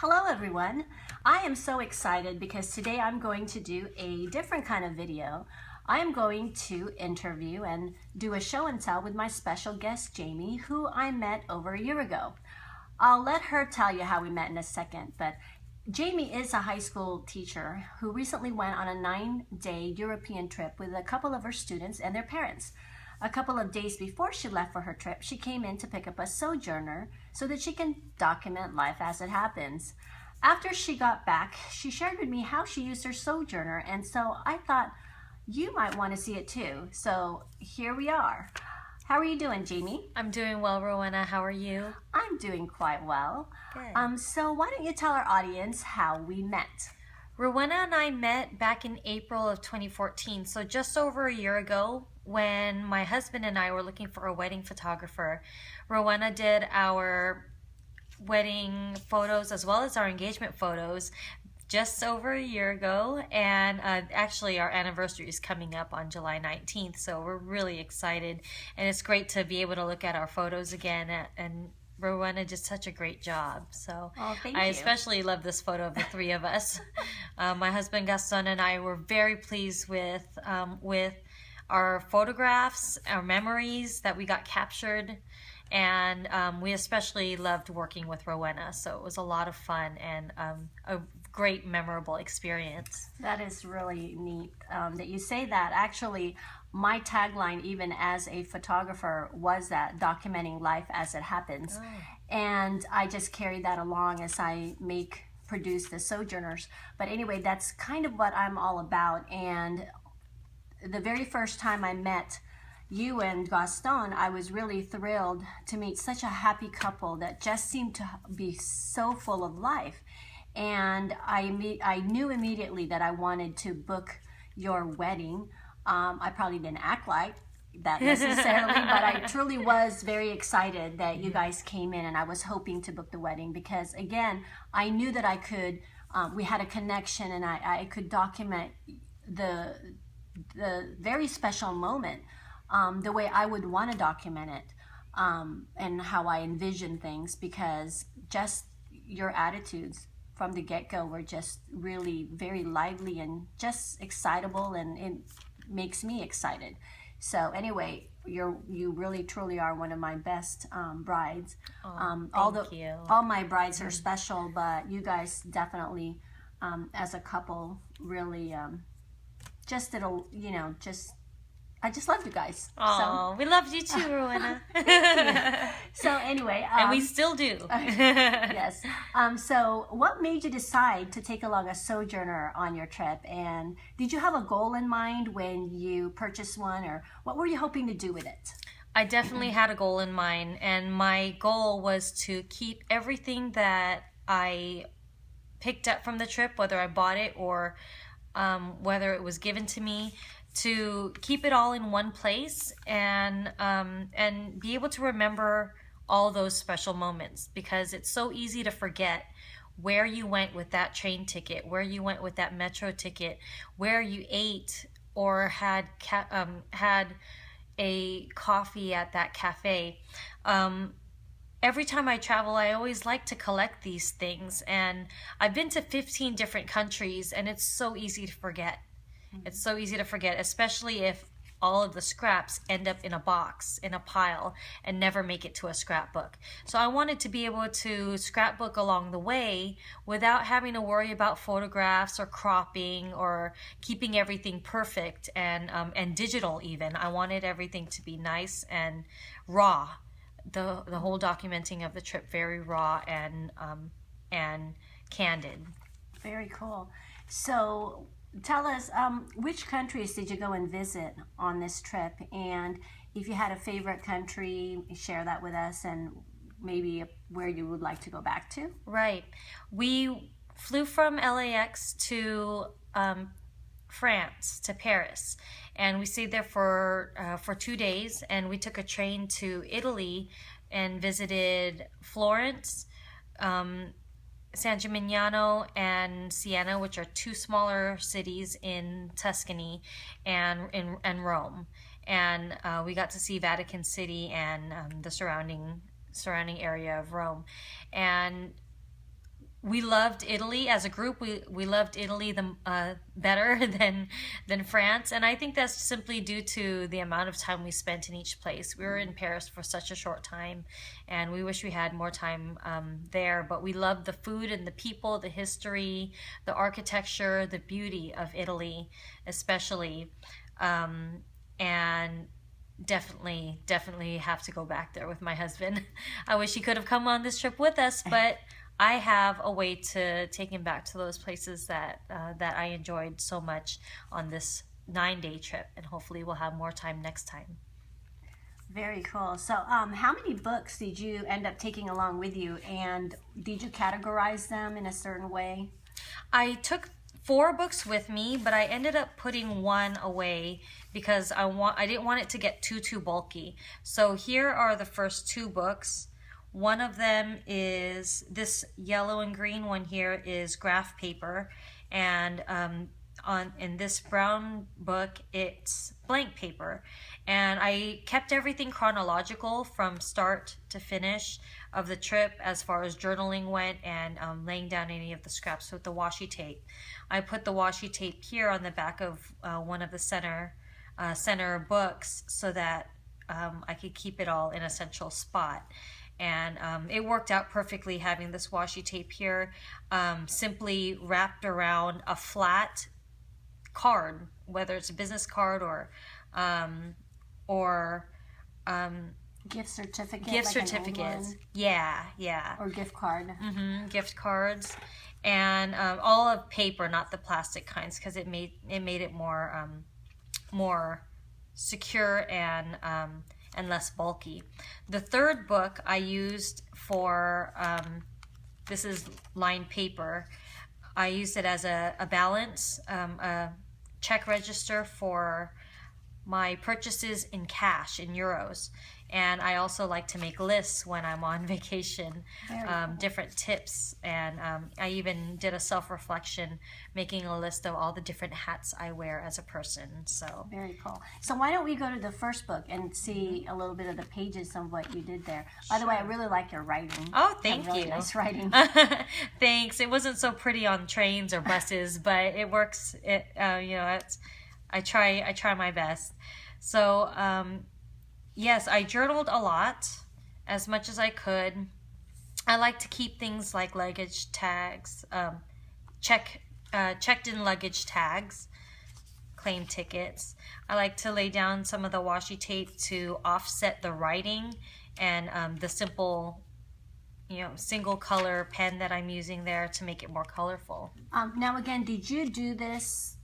Hello everyone. I am so excited because today I'm going to do a different kind of video. I am going to interview and do a show and tell with my special guest Jaimie, who I met over a year ago. I'll let her tell you how we met in a second, but Jaimie is a high school teacher who recently went on a 9-day European trip with a couple of her students and their parents. A couple of days before she left for her trip, she came in to pick up a Sojourner so that she can document life as it happens. After she got back, she shared with me how she used her Sojourner, and so I thought you might want to see it too. So here we are. How are you doing, Jaimie? I'm doing well, Rowena. How are you? I'm doing quite well. Good. So why don't you tell our audience how we met? Rowena and I met back in April of 2014, so just over a year ago when my husband and I were looking for a wedding photographer. Rowena did our wedding photos as well as our engagement photos just over a year ago, and actually our anniversary is coming up on July 19th, so we're really excited, and it's great to be able to look at our photos again, and Rowena did such a great job. So I especially love this photo of the three of us. My husband Gaston and I were very pleased with our photographs, our memories that we got captured, and we especially loved working with Rowena. So it was a lot of fun and a great memorable experience. That is really neat that you say that. Actually, my tagline, even as a photographer, was that documenting life as it happens. Oh. And I just carry that along as I produce the Sojourners. But anyway, that's kind of what I'm all about. And the very first time I met you and Gaston, I was really thrilled to meet such a happy couple that just seemed to be so full of life. And I knew immediately that I wanted to book your wedding. I probably didn't act like that necessarily, but I truly was very excited that you guys came in, and I was hoping to book the wedding because, again, I knew that I could, we had a connection, and I could document the very special moment the way I would want to document it, and how I envision things, because just your attitudes from the get-go were just really very lively and just excitable, and it makes me excited. So anyway, you really truly are one of my best brides. Thank you. All my brides are special, but you guys definitely, as a couple, really just did a, I just love you guys. Oh, we loved you too, Rowena. So anyway. And we still do. Yes. So what made you decide to take along a Sojourner on your trip? And did you have a goal in mind when you purchased one, or what were you hoping to do with it? I definitely had a goal in mind, and my goal was to keep everything that I picked up from the trip, whether I bought it or whether it was given to me, to keep it all in one place and be able to remember all those special moments, because it's so easy to forget where you went with that train ticket, where you went with that metro ticket, where you ate or had a coffee at that cafe. Every time I travel, I always like to collect these things, and I've been to 15 different countries, and it's so easy to forget. It's so easy to forget, especially if all of the scraps end up in a box, in a pile, and never make it to a scrapbook. So I wanted to be able to scrapbook along the way without having to worry about photographs or cropping or keeping everything perfect and digital even. I wanted everything to be nice and raw. The whole documenting of the trip very raw and candid. Very cool. So tell us, which countries did you go and visit on this trip? And if you had a favorite country, share that with us, and maybe where you would like to go back to. Right. We flew from LAX to France, to Paris, and we stayed there for 2 days, and we took a train to Italy and visited Florence, San Gimignano and Siena, which are two smaller cities in Tuscany, and Rome. And we got to see Vatican City and the surrounding area of Rome. And we loved Italy as a group. We loved Italy better than France, and I think that's simply due to the amount of time we spent in each place. We were in Paris for such a short time, and we wish we had more time there. But we loved the food and the people, the history, the architecture, the beauty of Italy, especially, and definitely have to go back there with my husband. I wish he could have come on this trip with us, but I have a way to take him back to those places that I enjoyed so much on this 9-day trip, and hopefully we'll have more time next time. Very cool. So how many books did you end up taking along with you, and did you categorize them in a certain way? I took 4 books with me, but I ended up putting 1 away because I didn't want it to get too bulky. So here are the first 2 books. One of them is this yellow and green one here is graph paper, and in this brown book it's blank paper, and I kept everything chronological from start to finish of the trip as far as journaling went, and laying down any of the scraps with the washi tape. I put the washi tape here on the back of one of the center books so that I could keep it all in a central spot. And it worked out perfectly having this washi tape here, simply wrapped around a flat card, whether it's a business card or Gift certificate. Gift certificates. Yeah. Or gift card. Gift cards, and all of paper, not the plastic kinds, because it made it more secure and less bulky. The third book I used for, this is lined paper. I used it as a balance, a check register for my purchases in cash, in euros. And I also like to make lists when I'm on vacation, different tips. And I even did a self-reflection, making a list of all the different hats I wear as a person. So very cool. So why don't we go to the first book and see a little bit of the pages of what you did there. By the way, I really like your writing. Oh, thank you. Nice writing. Thanks. It wasn't so pretty on trains or buses, but it works. I try my best. So yes, I journaled a lot, as much as I could. I like to keep things like luggage tags, checked in luggage tags, claim tickets. I like to lay down some of the washi tape to offset the writing and the simple, single color pen that I'm using there to make it more colorful. Now again, did you do this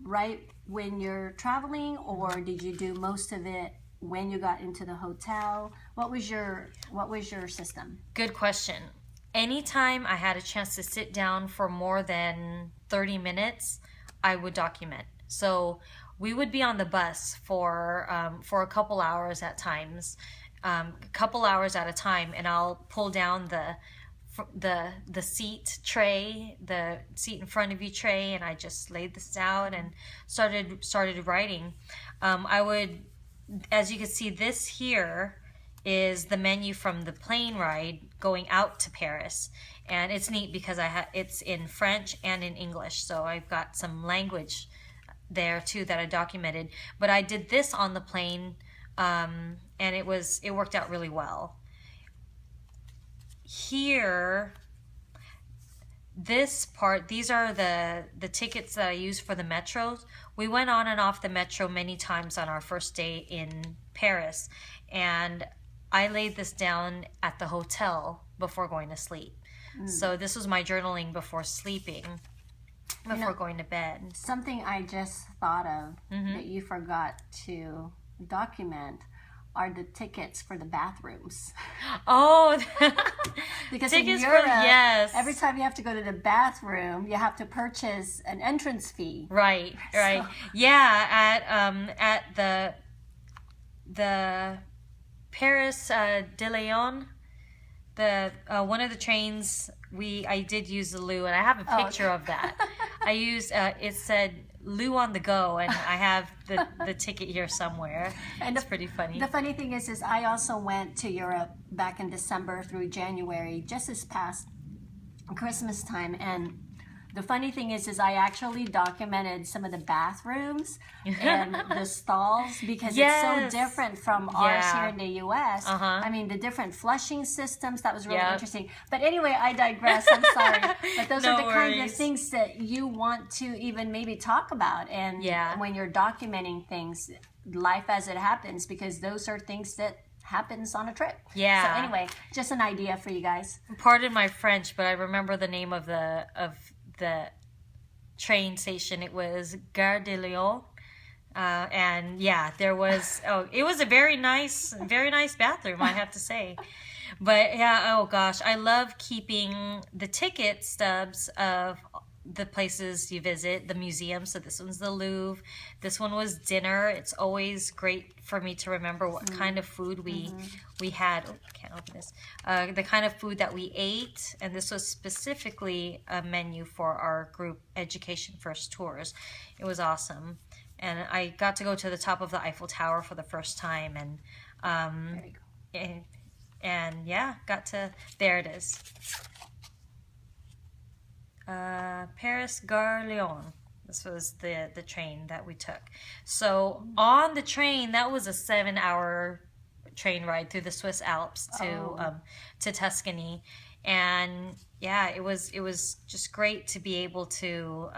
right when you're traveling, or did you do most of it when you got into the hotel? What was your system? Good question. Anytime I had a chance to sit down for more than 30 minutes, I would document. So we would be on the bus for a couple hours at times, couple hours at a time, and I'll pull down the seat tray, the seat in front of you tray, and I just laid this out and started writing. I would, as you can see, this here is the menu from the plane ride going out to Paris, and it's neat because it's in French and in English, so I've got some language there too that I documented. But I did this on the plane, and it worked out really well. Here, this part, these are the tickets that I used for the metros. We went on and off the metro many times on our first day in Paris, and I laid this down at the hotel before going to sleep. So this was my journaling before sleeping, before going to bed. Something I just thought of that you forgot to document are the tickets for the bathrooms. Oh, because tickets in Europe, yes. Every time you have to go to the bathroom, you have to purchase an entrance fee. Right. So. Yeah, at the Paris de Lyon, the one of the trains, I did use the loo, and I have a picture of that. I used it said loo on the go, and I have the ticket here somewhere. And it's pretty funny. The funny thing is I also went to Europe back in December through January, just this past Christmas time. And the funny thing is I actually documented some of the bathrooms and the stalls because it's so different from ours here in the U.S. I mean, the different flushing systems, that was really interesting. But anyway, I digress. I'm sorry. But those are the kinds of things that you want to even maybe talk about. And when you're documenting things, life as it happens, because those are things that happens on a trip. So anyway, just an idea for you guys. Pardon my French, but I remember the name of the train station. It was Gare de Lyon. And there was it was a very nice bathroom, I have to say. But oh gosh, I love keeping the ticket stubs of the places you visit, the museums. So this one's the Louvre. This one was dinner. It's always great for me to remember what kind of food we had. Oh, I can't open this. The kind of food that we ate. And this was specifically a menu for our group Education First Tours. It was awesome. And I got to go to the top of the Eiffel Tower for the first time. And got to, there it is. Paris Gare Lyon. This was the train that we took. So on the train, that was a 7-hour train ride through the Swiss Alps to Tuscany, and it was just great to be able to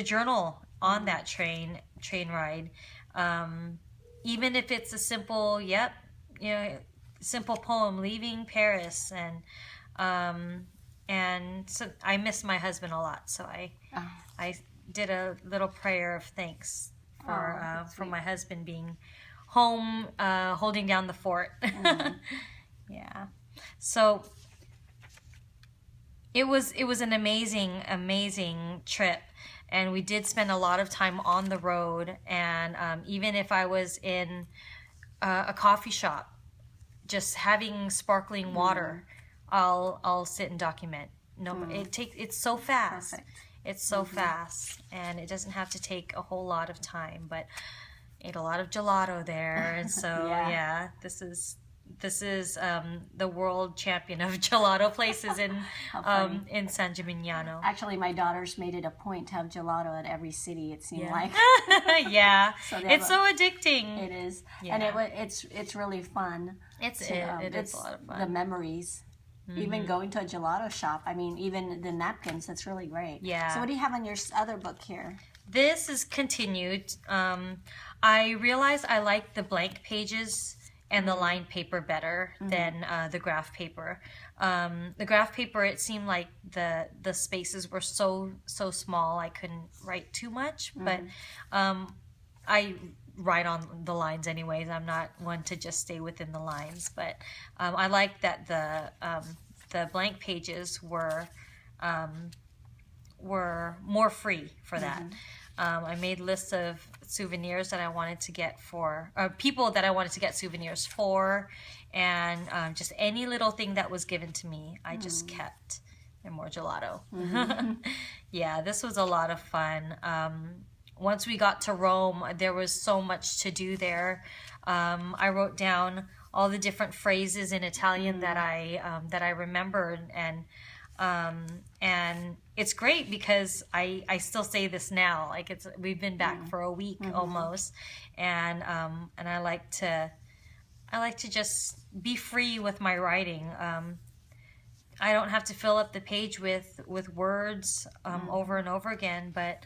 journal on that train ride, even if it's a simple simple poem, leaving Paris. And so I miss my husband a lot. So I did a little prayer of thanks for my husband being home, holding down the fort. So it was an amazing trip, and we did spend a lot of time on the road. And even if I was in a coffee shop, just having sparkling water, I'll sit and document. It's so fast. Perfect. It's so fast, and it doesn't have to take a whole lot of time. But ate a lot of gelato there, and so this is the world champion of gelato places in San Gimignano. Actually, my daughters made it a point to have gelato at every city, it seemed like. So it's so addicting. It is, and it's really fun. It's a lot of fun. The memories. Even going to a gelato shop. I mean, even the napkins. That's really great. So what do you have on your other book here? This is continued. I realized I like the blank pages and the lined paper better than the graph paper. The graph paper, it seemed like the spaces were so small I couldn't write too much. But I write on the lines anyways. I'm not one to just stay within the lines, but I like that the blank pages were more free for that. I made lists of souvenirs that I wanted to get for people that I wanted to get souvenirs for, and just any little thing that was given to me, I just kept. And more gelato. This was a lot of fun. Once we got to Rome, there was so much to do there. I wrote down all the different phrases in Italian that I remembered, and it's great because I still say this now. Like we've been back for a week almost, and I like to just be free with my writing. I don't have to fill up the page with words over and over again, but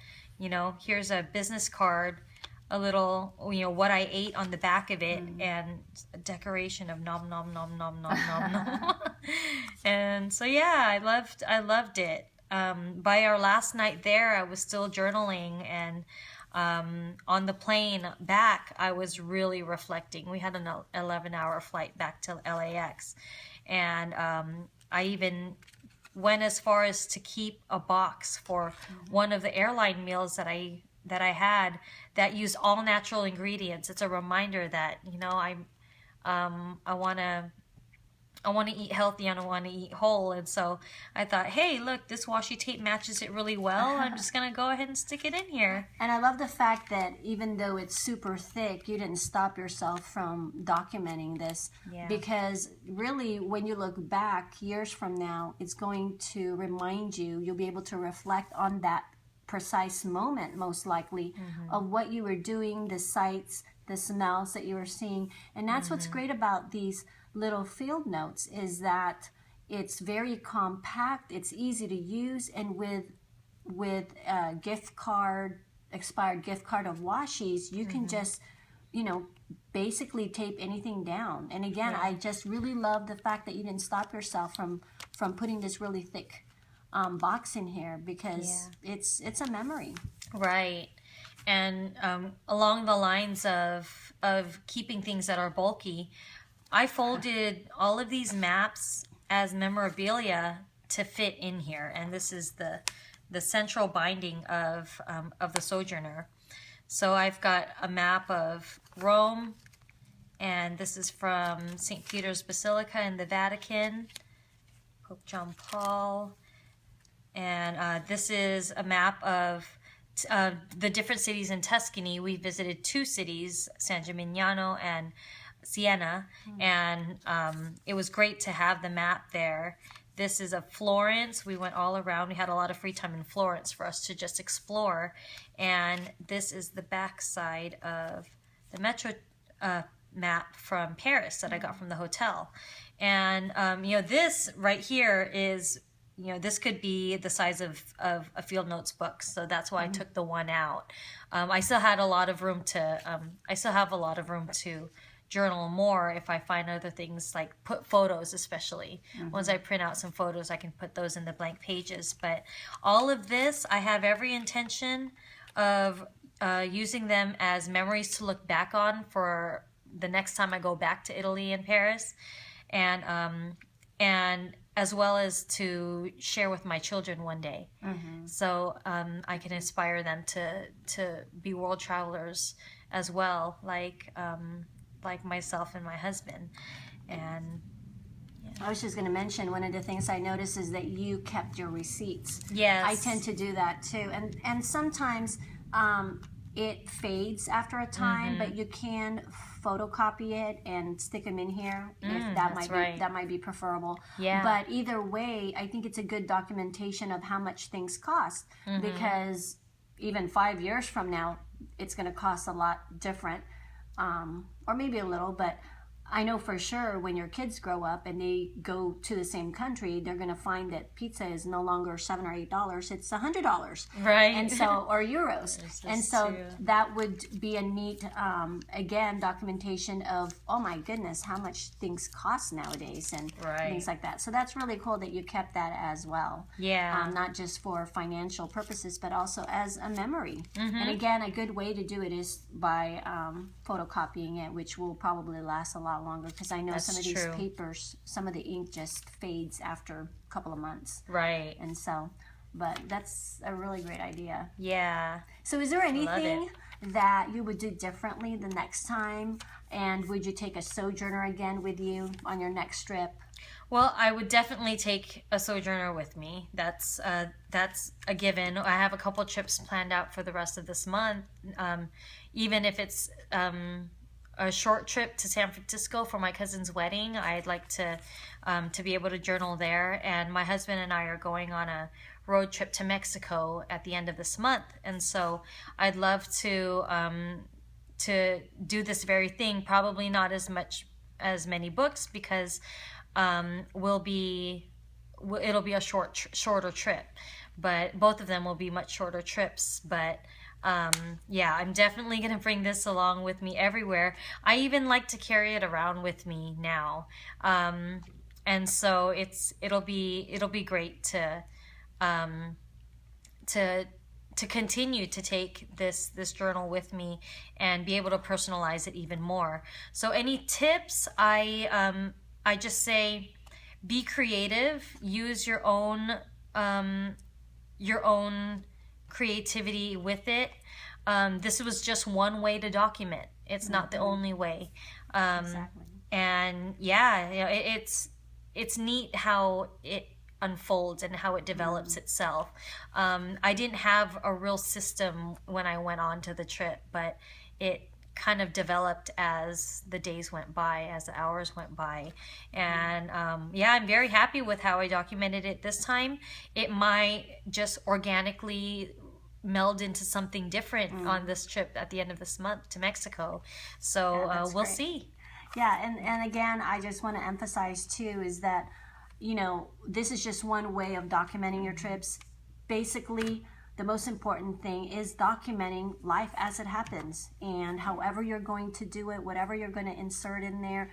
here's a business card, a little, what I ate on the back of it, and a decoration of nom nom nom nom nom nom nom. And so I loved it. By our last night there, I was still journaling, and on the plane back, I was really reflecting. We had an 11-hour flight back to LAX, and I even went as far as to keep a box for one of the airline meals that I had that used all natural ingredients. It's a reminder that I want to I want to eat healthy and I want to eat whole. And so I thought, hey, look, this washi tape matches it really well. I'm just going to go ahead and stick it in here. And I love the fact that even though it's super thick, you didn't stop yourself from documenting this. Yeah. Because really, when you look back years from now, it's going to remind you, you'll be able to reflect on that precise moment, most likely, of what you were doing, the sights, the smells that you were seeing. And that's what's great about these little field notes, is that it's very compact, it's easy to use, and with a gift card, expired gift card of washi's, you can just, you know, basically tape anything down. And again, I just really love the fact that you didn't stop yourself from putting this really thick box in here, because it's a memory. Right. And along the lines of keeping things that are bulky, I folded all of these maps as memorabilia to fit in here, and this is the central binding of the Sojourner. So I've got a map of Rome, and this is from St. Peter's Basilica in the Vatican, Pope John Paul, and this is a map of the different cities in Tuscany. We visited 2 cities, San Gimignano and Siena, and it was great to have the map there. This is of Florence. We went all around. We had a lot of free time in Florence for us to just explore. And this is the back side of the metro map from Paris that I got from the hotel. And, you know, this right here is, you know, this could be the size of a field notes book. So that's why I took the one out. I still had a lot of room to, I still have a lot of room to journal more if I find other things, like put photos, especially. Once I print out some photos, I can put those in the blank pages. But all of this, I have every intention of using them as memories to look back on for the next time I go back to Italy and Paris, and as well as to share with my children one day. So I can inspire them to be world travelers as well, like myself and my husband. And I was just going to mention, one of the things I noticed is that you kept your receipts. yes, I tend to do that too, and sometimes it fades after a time, but you can photocopy it and stick them in here if that might be preferable. Yeah. But either way, I think it's a good documentation of how much things cost, because even 5 years from now, it's going to cost a lot different. Or maybe a little, but I know for sure when your kids grow up and they go to the same country, they're going to find that pizza is no longer $7 or $8; it's $100, right? And so, or euros, and so that would be a neat, again, documentation of, oh my goodness, how much things cost nowadays, and things like that. So that's really cool that you kept that as well. Yeah, not just for financial purposes, but also as a memory. And again, a good way to do it is by photocopying it, which will probably last a lot longer, because I know some of these papers, some of the ink just fades after a couple of months. Right. And so, but that's a really great idea. Yeah. So is there anything that you would do differently the next time? And would you take a Sojourner again with you on your next trip? Well, I would definitely take a Sojourner with me. That's a given. I have a couple trips planned out for the rest of this month. Even if it's a short trip to San Francisco for my cousin's wedding, I'd like to be able to journal there. And my husband and I are going on a road trip to Mexico at the end of this month, and so I'd love to do this very thing. Probably not as many books, because it'll be a shorter trip, but both of them will be much shorter trips. But yeah, I'm definitely going to bring this along with me everywhere. I even like to carry it around with me now. And so it'll be great to continue to take this journal with me and be able to personalize it even more. So any tips, I just say, be creative, use your own creativity with it. This was just one way to document. It's not the only way. Exactly. And yeah, it's neat how it unfolds and how it develops itself. I didn't have a real system when I went on to the trip, but it kind of developed as the days went by, as the hours went by. And yeah, I'm very happy with how I documented it this time. It might just organically meld into something different on this trip at the end of this month to Mexico. So we'll see. Yeah, and again, I just want to emphasize too is that, you know, this is just one way of documenting your trips. Basically, the most important thing is documenting life as it happens, and however you're going to do it, whatever you're going to insert in there,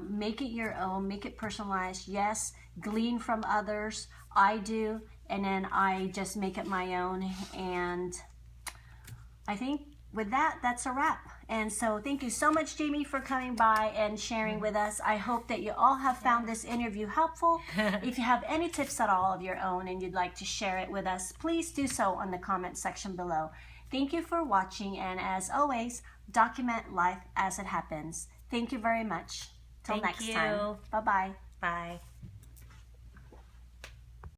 make it your own, make it personalized. Yes, glean from others. I do, and then I just make it my own. And I think with that, that's a wrap. And so thank you so much, Jaimie, for coming by and sharing with us. I hope that you all have found this interview helpful. If you have any tips at all of your own and you'd like to share it with us, please do so on the comment section below. Thank you for watching, and as always, document life as it happens. Thank you very much. Till next time. Bye-bye. Bye.